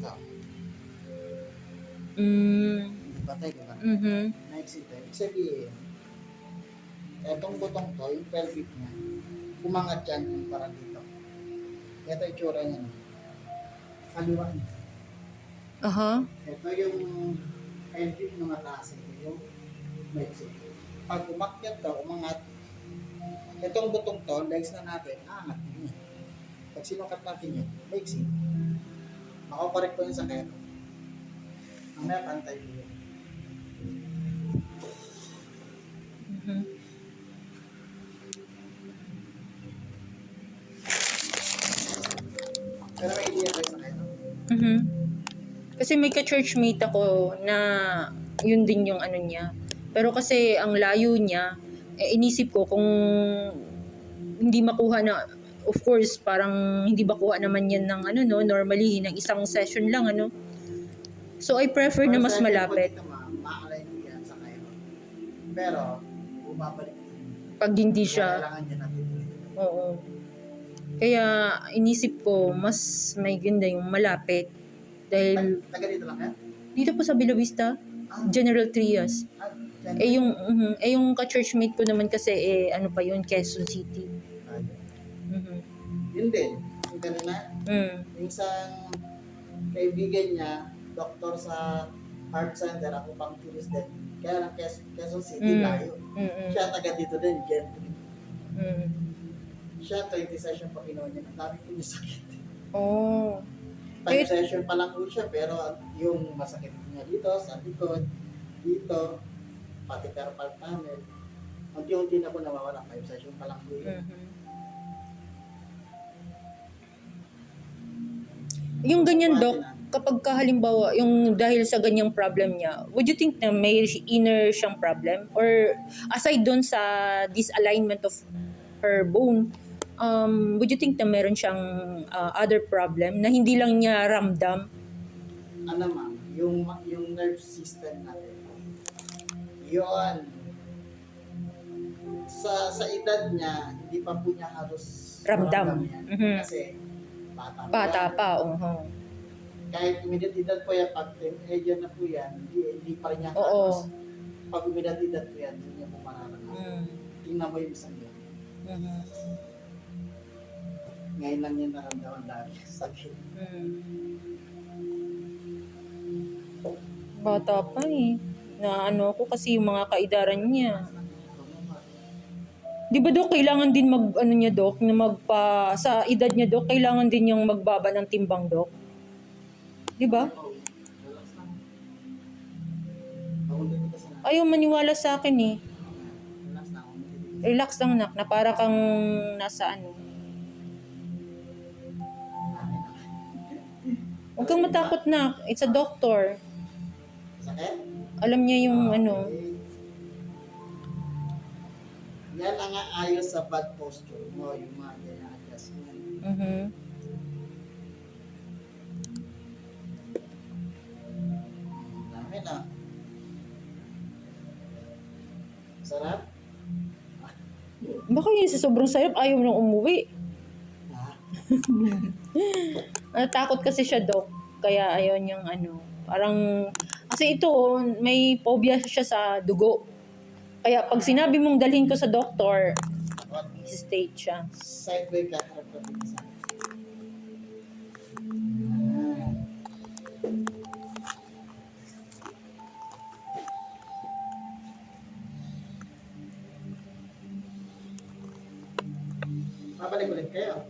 Ito. Mm. Hindi patay, di ba? Mhm. Na-exit. Ibig sabihin, etong butong to, yung pelvic niya, umangat yan yung parang dito. Ito yung tsura niya. No? Kaliwa niya. Aha. Ito yung pelvic ng mataas. Ito yung na-exit. Pag umakyat to, umangat, itong butong to, legs na natin, aangat din yan. Pag sinukat natin yan, na-exit. Makakorek ko yung sakit. Mamaya pantay ko yun. Mhm. Pero may idea kayo sa kayo. Mhm. Kasi may ka-churchmate ako na yun din yung ano niya. Pero kasi ang layo niya, inisip ko kung hindi makuha na, of course, parang hindi makuha naman yan ng ano no, normally ng isang session lang ano. So I prefer na mas malapit. Dito ma-align ko yan sa kayo. Pero, bumabalik din. Pag hindi siya, Kailangan niya natin. oo. Kaya inisip ko mas may ganda yung malapit. Dahil Taga dito lang yan? dito po sa Bella Vista, General Trias. Yung ka-churchmate ko naman kasi ano pa yun, Quezon City. Mhm. Yun din. Yung kanina, yung isang kaibigan niya, doktor sa heart center, ako pang curious din. Kaya lang Quezon City, layo. Siya taga dito din, Gentry. Siya, 20 session pa kinuha niya. Ang dami ko niya sakit. Oh. 5 session pa lang po siya, pero yung masakit niya dito, sa likod, dito, pati carpal tunnel. Unti-unti na po nawawala. 5 session pa lang po yun. Yung ganyan, Doc, kapag halimbawa, yung dahil sa ganyang problem niya, would you think na may inner siyang problem? Or aside dun sa disalignment of her bone, would you think na meron siyang other problem na hindi lang niya ramdam? Ano ma'am, yung nerve system natin, yun, sa edad niya, hindi pa po niya halos Ramdam. yan. Mhm. Kasi Bata yan. pa, Kahit umidad-edad po yan, pag teenager na po yan, hindi pa rin niya Oo. halos. Pag umidad-edad po yan, hindi niya po mararanasan. Tingnan mo yung isang yan. Ngayon lang niya naramdaman dahil sakit. Bata pa eh. Na ano ko kasi yung mga kaidaran niya. Di ba, Dok, kailangan din mag, ano niya, Dok, na sa edad niya, Dok, kailangan din yung magbaba ng timbang, Dok? Di ba? Ayaw maniwala sa akin eh. Relax lang, nak, na para kang nasa ano. Huwag kang matakot, nak. It's a doctor. Sakit? Alam niya yung ano. Yan ang ayos sa bad posture mo, yung mga ganyan adjustment. Dami na. Sarap? Baka yun sa sobrang sarap, ayaw nang umuwi. Natakot kasi siya, Dok. Kaya ayaw niyang ano. Parang, kasi ito, may phobia siya sa dugo. Kaya pag sinabi mong dalhin ko sa doktor, state siya. Sideway ka, harap ka dito sa Babalik ulit kayo.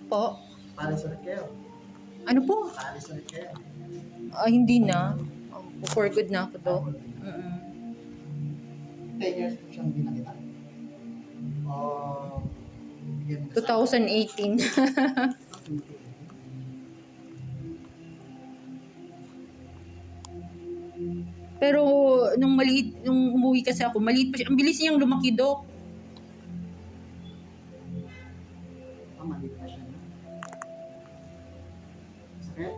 Po? Paris ulit kayo. Ano po? Paris ulit kayo. Hindi na. For good na ako, Dok. 10 years po siyang binakita. 2018. Pero nung umuwi kasi ako, maliit pa siya. Ang bilis niyang lumaki, Dok. Maliit pa siya. Sakit?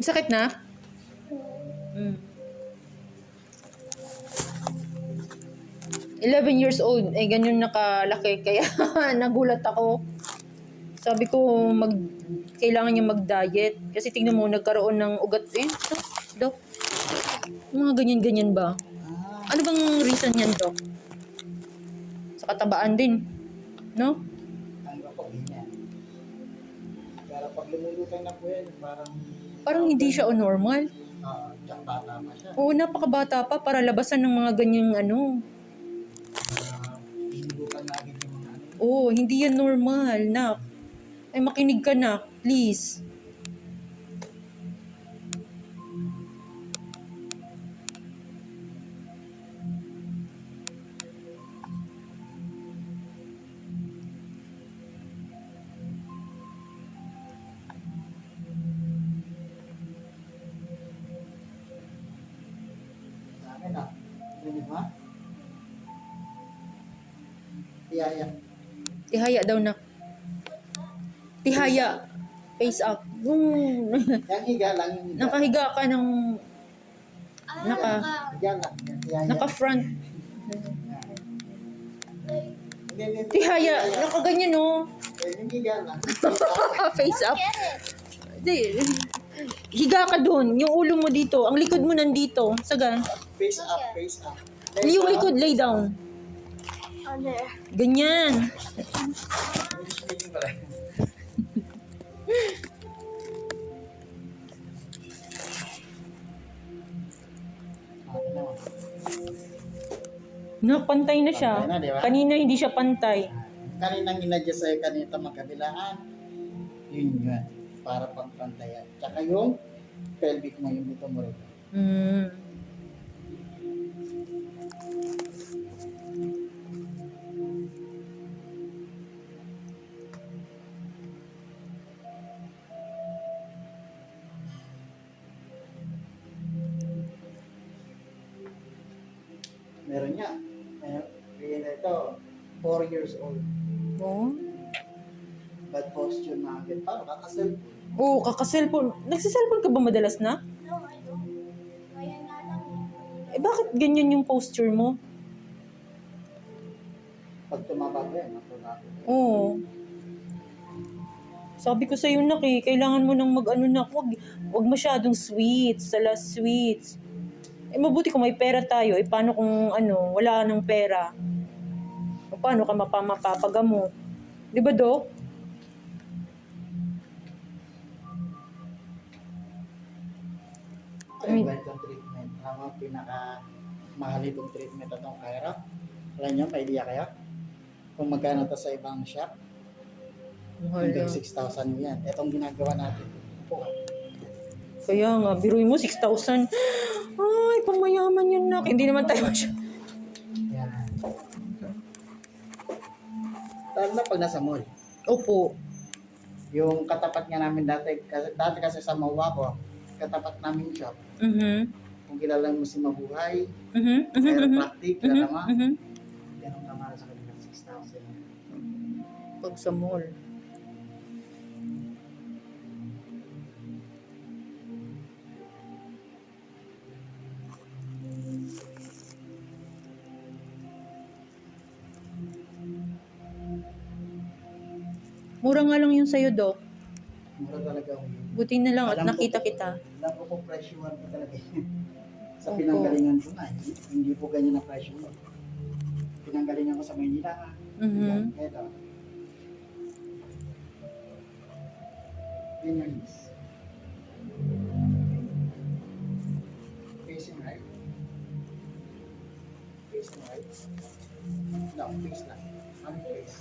Sakit na? Mm. 11 years old, eh ganyan nakalaki, kaya nagulat ako. Sabi ko, kailangan niya mag-diet. Kasi tingnan mo, nagkaroon ng ugat. Dok, mga ganyan-ganyan ba? Ah, Ano bang reason yan, Dok? Sa katabaan din, no? ang po ganyan. Pero pag lumulutang na po yan, parang Parang hindi siya normal. tsaka bata pa siya. Oo, napakabata pa para labasan ng mga ganyang ano. Hinilutan na agad yung mga ano. Oo, hindi yan normal, nak. Ay, makinig ka, nak. Please. Sa akin ah. Rinig mo? Tiyaya. Tihaya daw, nak. Tihaya. Face up. Yan higa lang yung higa. Nakahiga ka ng... Higa lang. Yan, tiyaya. Naka-front. Hindi. Tihaya. Nakaganyan, no? Yung higa lang. Face up. Hindi. Higa ka dun. Yung ulo mo dito. Ang likod mo nandito. Saga. Face up, face up. Yung likod, lay down. Ganyan. English speaking pala. No, pantay na siya. Pantay na, di ba? Kanina hindi siya pantay. Kaninang inadjust sa'yo kanita magkabilaan, yun yun. Para pagpantayan. Tsaka yung pelvic mo, yung buto mo rin. Mm. Meron niya. Kaya ito, 4 years old. Oh. Bad posture na agad. Paano kakasal? Oo, kaka-cellphone. Nagsiselfone ka ba madalas na? No, I don't. Kaya nga lang. Eh bakit ganyan yung posture mo? Pag tumaba ko yan, natulado. Oo. Sabi ko sa'yo, nak, kailangan mo nang mag-ano na, wag masyadong sweets, sa last sweets. Eh mabuti kung may pera tayo, eh paano kung ano, wala nang pera? O paano ka mapapagamot? Di ba, Dok? Ay, ba itong treatment? Alam mo, pinaka-mahal itong treatment itong Kyra. Alam niyo, may idea kayo? Kung magkano to sa ibang shop, hanggang 6,000 yan. Itong ginagawa natin. Po. Kaya nga, biruin mo, 6,000. Ay, pamayaman yun, nak. Hindi naman tayo masya. Yan. Lalo na pag nasa mall. Opo. Yung katapat nga namin dati kasi sa Mawa ko, katapat namin shop. Kung kilala mo si Mabuhay, chiropractic, kilala mo? Ganun naman sa kanila, 6,000. Pag sa mall. Mura nga lang yung sa'yo, Dok. Mura talaga ako. Buti na lang at Alam ko nakita po- kita. Alam ko po presyuhan ko talaga yun. Sa Opo. pinanggalingan ko na, hindi po ganyan na presyo ko. Pinanggalingan ko sa Maynila. Yan, eto. Yun yung is. Facing right. Facing right. No, face lang. Ano face?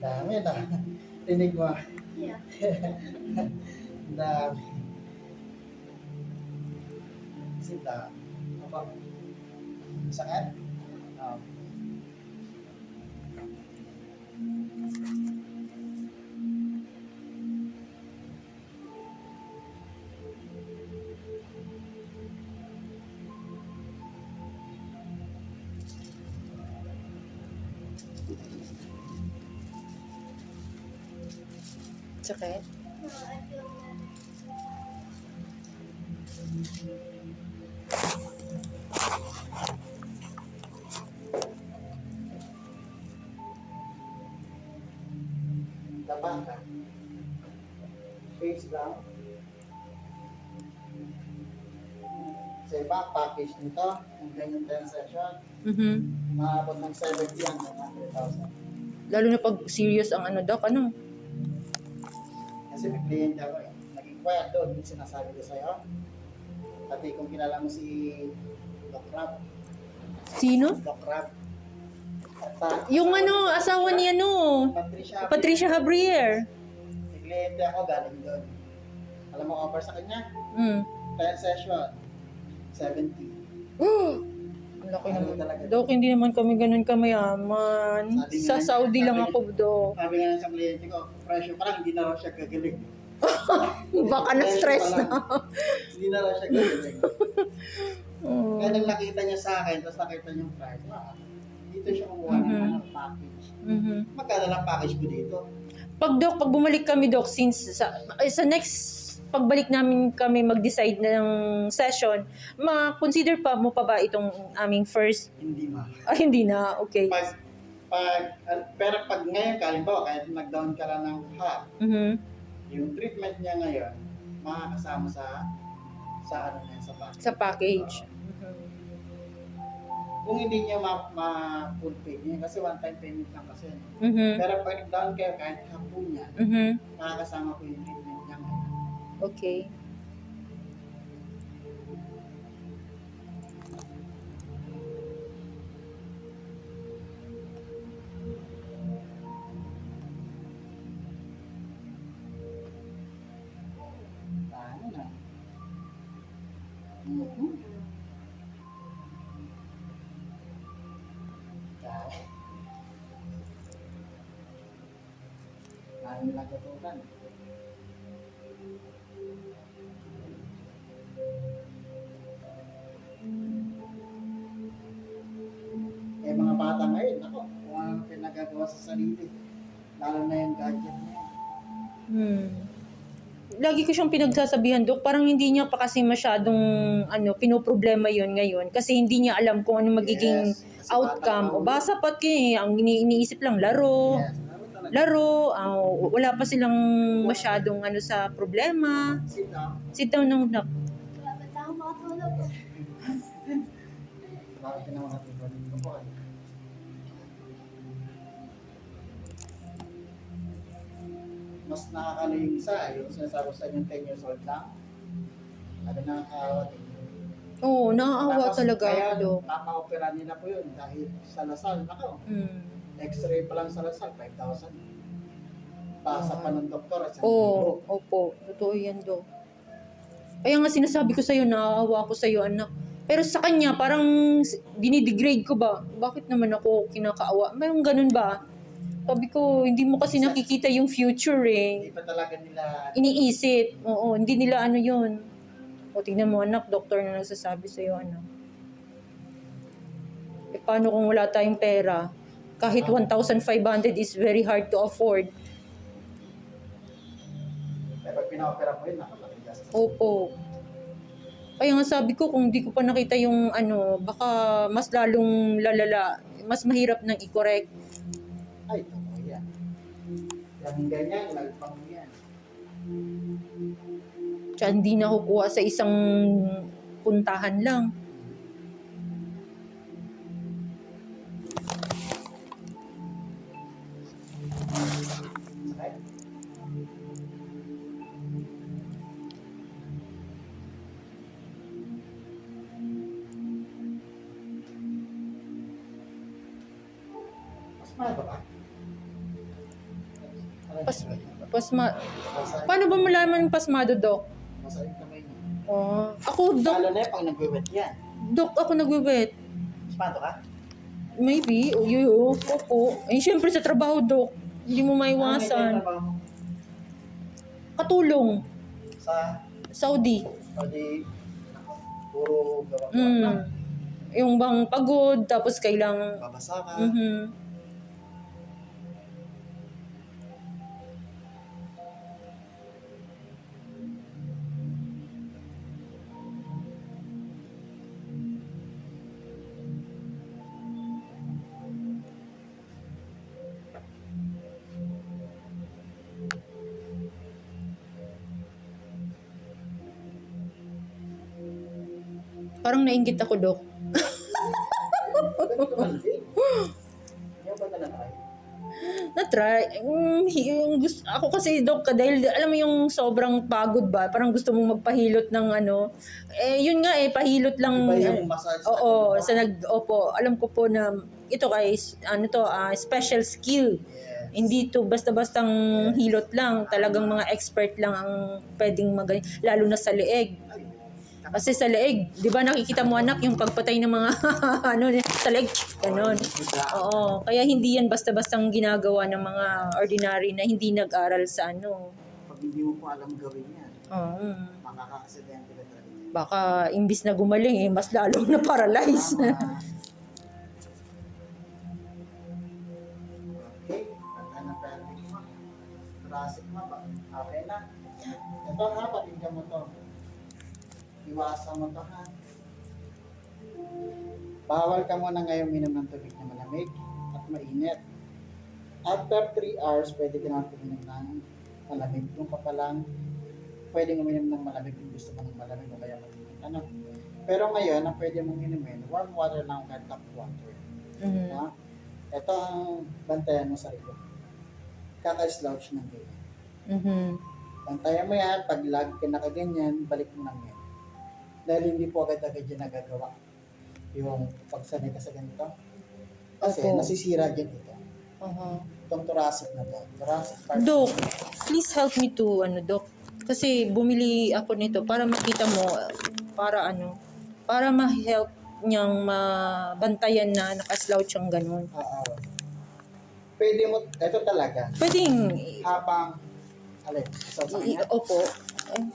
Dami na. Tinig mo. Yeah. Dami. Sita. Apa? Sakit? Oh. Sakit? Laban ka. Face lang. Sa iba, package nito, yung ganyan 10 session, Mhm. maabot ng 70 hanggang 100,000. Lalo na pag serious ang ano, doc, ano? Kasi may kliyente ako eh. Naging quiet doon, yung sinasabi ko sa'yo. Pati kung kilala mo si Doc Rab. Sino? Doc Rab. At Yung ano, asawa ni ano, Patricia Javier. May kliyente ako galing doon. Alam mo, offer sa kanya, Mm. 10 session, 70. Ang laki Ano naman. talaga? Dok, hindi naman kami ganun kamayaman. Sabi Sa nga, Saudi lang sabi- ako, Dok. Sabi nga sa kliyente ko, presyo pa lang, hindi na raw siya gagaling. Baka na-stress Presyo pa na. lang, Hindi na raw siya gagaling. Mm. Kaya nang nakita niya sa akin, tapos nakita niya yung price, dito siya kumuha ng Mhm. package. Mhm. Magkano lang package ko dito? Pag bumalik kami, Dok, since sa next pagbalik namin kami mag-decide ng session, ma-consider pa mo pa ba itong aming first? Hindi ma. Hindi na, okay. Pero pag ngayon, kalimbawa, kahit nag-down ka lang ng half, Mhm. yung treatment niya ngayon, makakasama sa ano na yan, sa package. Sa package. Mhm. Kung hindi niya ma-full pay niya, kasi one-time payment lang kasi. Mhm. Pero pag nag-down kayo, kahit half po niya, Mhm. makakasama ko yung treatment niya ngayon. Okay. Ano na? Mhm. Kaya. Dami nagtutukan. Eh mga bata ngayon, ako, kung ano pinagagawa sa sarili. Lalo na yung gadget na yan. Lagi ko siyang pinagsasabihan, Dok, parang hindi niya pa kasi masyadong pinoproblema yon ngayon kasi hindi niya alam kung ano magiging Yes, kasi outcome. bata O basa pa ang iniisip lang, laro. Yes, laro talaga. Laro, wala pa silang masyadong sa problema. Sit down. Sit down ng nak. Wala ba tayo makatulog? Bakit ka naman natin dito po? Mas nakakaling isa, yung sinasabi sa inyo 10 years old lang. Sabi nakakaawa din. Oo, naaawa talaga kaya, ako, Dok. Papa-opera nila po yun dahil sa Lasal. Nako, Mm. x-ray pa lang sa Lasal, 5,000. Pasa pa ng doktor, 1,000. Oo, opo. Totoo yan, Dok. Kaya nga sinasabi ko sa'yo, naaawa ako sa'yo, anak. Pero sa kanya, parang dinidegrade ko ba? Bakit naman ako kinakaawa? Mayroong ganun ba? Sabi ko, hindi mo kasi nakikita yung future Hindi eh. pa talaga nila, Iniisip. Oo, hindi nila yun. O, tingnan mo, anak, doktor na nagsasabi sa'yo, anak. Eh, paano kung wala tayong pera? Kahit 1,500 is very hard to afford. pag pina-opera mo yun, nakalaking gastos. Opo. Kaya nga sabi ko, kung di ko pa nakita yung baka mas lalong lalala, mas mahirap nang i-correct. Ay, totoo yan. Yung ganyan, nagpang yan. Tsaka hindi na kukuha sa isang puntahan lang. Sakit? Mas mahal ba? Pasma... Masakit. Paano ba malaman yung pasmado, Dok? Masakit kamay niya. Oh, ako, Dok. Lalo na yung pag nagwiwet yan. Dok, ako nagwiwet. Spato ka? Maybe. O, opo. Eh, syempre sa trabaho, Dok. Hindi mo Ano yung maiwasan. trabaho mo? Katulong. Sa Saudi. Saudi, puro gawa-gawa Mm. na. Yung bang pagod, tapos kailang... Babasa ka. Mhm. Parang nainggit ako, Dok. Ganito man din. Hindi ba ka na-try? Na-try. Yung gusto, ako kasi, Dok, dahil alam mo yung sobrang pagod ba, parang gusto mong magpahilot ng ano. Eh, yun nga pahilot lang. Iba yung massage na Oo, ganito. opo, alam ko po na ito guys, special skill. Yes. Hindi to basta-bastang hilot lang. Talagang mga expert lang ang pwedeng magaling, lalo na sa leeg. Ay, Kasi sa leeg, di ba nakikita mo anak yung pagpatay ng mga ano sa leeg, ganon. Oo, kaya hindi yan basta-bastang ginagawa ng mga ordinary na hindi nag-aral sa ano. pag hindi mo po alam gawin yan, Oo. makaka-aksidente ka talaga. Baka imbis na gumaling mas lalong na paralyze. Tama. Okay, pagka na pelvic mo, thoracic mo ba? Okay na. Ito ha, patinggan mo to. Iwasan mo to ha. Bawal ka muna ngayon minom ng tubig na malamig at mainit. After 3 hours, pwede ka naman uminom ng malamig. Kung ka pa lang, pwede uminom ng malamig kung gusto mo ng malamig o kaya malamig. Ano? Pero ngayon, ang pwede mong inumin, warm water lang kahit tap water. Mhm. Ha? Ito ang bantayan mo sa sarili. Kaka-slouch ng ganyan. Mhm. Bantayan mo yan, pag lag ka nakaganyan, balik mo lang yan. Dahil hindi po agad-agad yan nagagawa. Yung pagsanay ka sa ganito. Kasi Opo. nasisira dyan ito. Aha. Itong thoracic na to. Thoracic part. Dok, please help me to Dok. Kasi bumili ako nito para makita mo para ma-help niyang mabantayan na nakaslouch ang ganun. Oo. Pwede mo, ito talaga. Pwedeng Habang, alin, sa kanya. opo.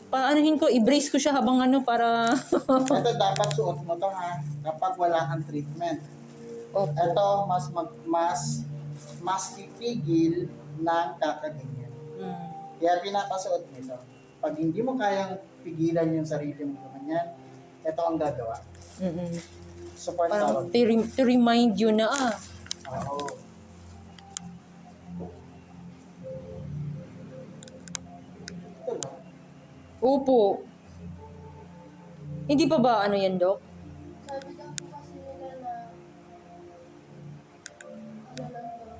Paanohin ko, i-brace ko siya habang para Ito dapat suot mo to ha, kapag wala kang treatment. opo. Ito, mas pipigil ng kakaganyan. Mm. Kaya pinapasuot nito. Pag hindi mo kayang pigilan yung sarili mo ganyan, ito ang gagawa. Mm-mm. Support Parang tawag. to remind you na Oo. Ito lang. opo. Hindi pa ba yan, Dok? Sabi lang po kasi nila na ano lang daw.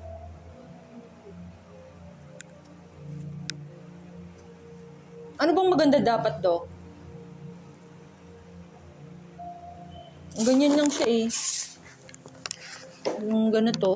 Ano bang maganda dapat, Dok? Ganyan lang siya eh. Yung ganito.